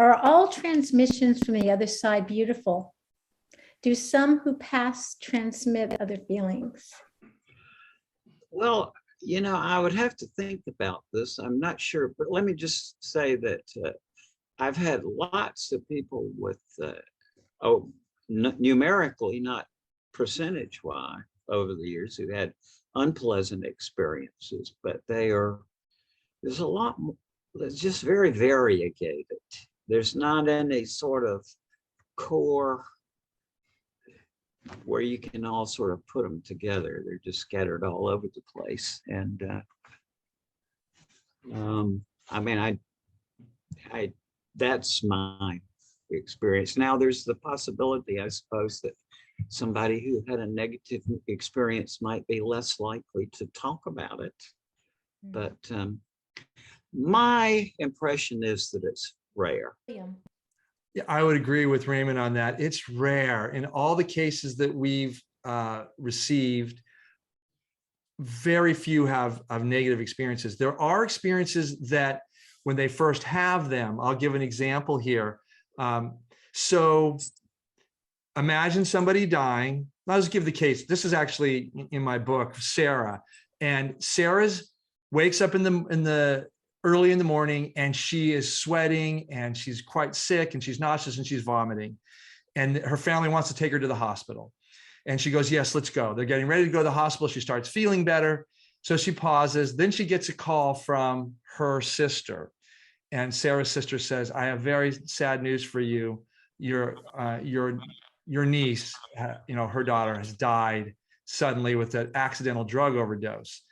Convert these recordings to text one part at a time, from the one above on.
Are all transmissions from the other side beautiful? Do some who pass transmit other feelings? Well, I would have to think about this. I'm not sure, but let me just say that I've had lots of people with, numerically, not percentage-wise, over the years who had unpleasant experiences, but there's a lot more, it's just very variegated. There's not any sort of core where you can all sort of put them together. They're just scattered all over the place. And I mean, that's my experience. Now, there's the possibility, I suppose, that somebody who had a negative experience might be less likely to talk about it. But my impression is that it's rare. Yeah. Yeah, I would agree with Raymond on that. It's rare. In all the cases that we've received, very few have negative experiences. There are experiences that when they first have them, I'll give an example here. So imagine somebody dying. I'll just give the case. This is actually in my book, Sarah. And Sarah's wakes up in the early in the morning, and she is sweating, and she's quite sick, and she's nauseous, and she's vomiting. And her family wants to take her to the hospital. And she goes, yes, let's go. They're getting ready to go to the hospital. She starts feeling better. So she pauses. Then she gets a call from her sister. And Sarah's sister says, I have very sad news for you. Your niece, her daughter has died suddenly with an accidental drug overdose.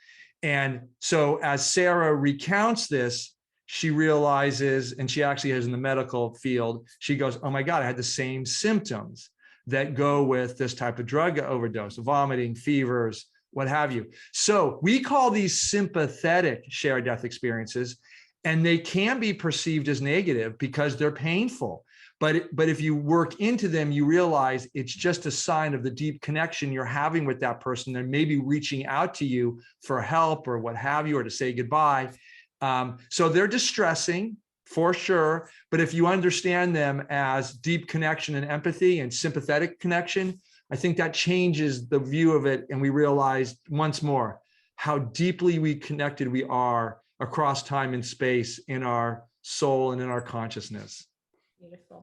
And so as Sarah recounts this, she realizes, and she actually is in the medical field, she goes, oh my God, I had the same symptoms that go with this type of drug overdose, vomiting, fevers, what have you. So we call these sympathetic shared death experiences, and they can be perceived as negative because they're painful. But if you work into them, you realize it's just a sign of the deep connection you're having with that person. They're maybe reaching out to you for help or what have you, or to say goodbye. So they're distressing for sure. But if you understand them as deep connection and empathy and sympathetic connection, I think that changes the view of it. And we realize once more how deeply we connected we are across time and space in our soul and in our consciousness. Beautiful.